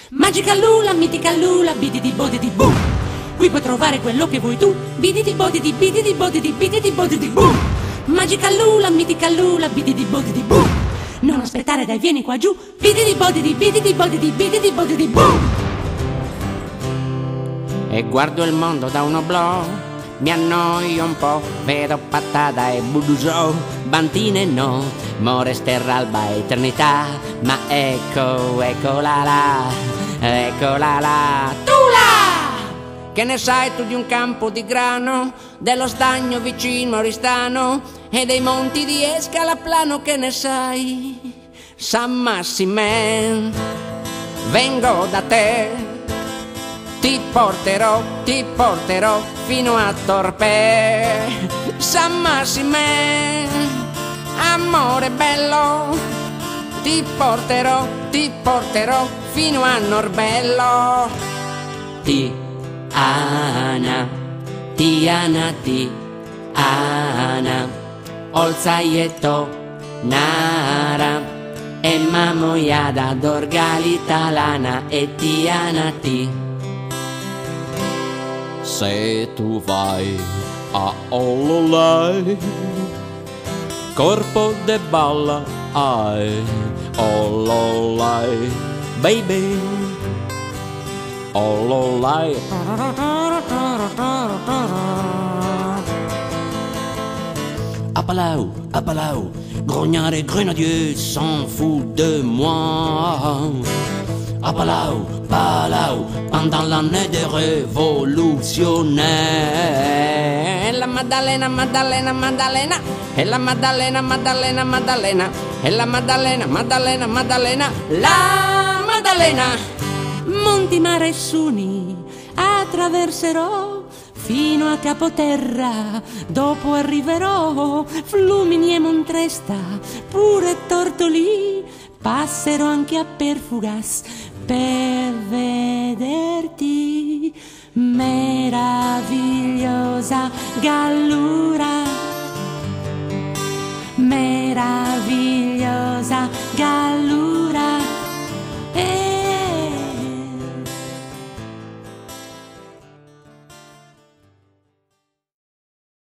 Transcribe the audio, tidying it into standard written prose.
Magica Lula, mitica Lula, bididi bodidi boom. Qui puoi trovare quello che vuoi tu. Bididi bodidi, bididi bodidi, bididi bodidi boom. Magica Lula, mitica Lula, bididi bodidi boom. Non aspettare, dai, vieni qua giù. Bididi bodidi, bididi bodidi, bididi bodidi boom. E guardo il mondo da un oblò, mi annoio un po', vedo patata e budusò, bantine no, mo resterà alba eternità, ma eccola là, tu là! Che ne sai tu di un campo di grano, dello stagno vicino a Oristano, e dei monti di Escalaplano, che ne sai? San Massimen, vengo da te. Ti porterò fino a Torpè, San Massime, amore bello. Ti porterò fino a Norbello. Ti ana, olzaietto, nara, e mamoiada dorgalitalana e tianati. Se tu vai a Ololai, corpo de balla hai, Ololai, baby, Ololai. À Palau, grognard et grenadier s'en fout de moi. À Palau, pendant l'année des révolutionnaires. E la Maddalena, e la Maddalena, e la Maddalena, la Maddalena. Monti, mare e suni attraverserò fino a Capoterra, dopo arriverò Flumini e Montresta, pure Tortolì, passerò anche a Perfugas per vederti, meravigliosa Gallura.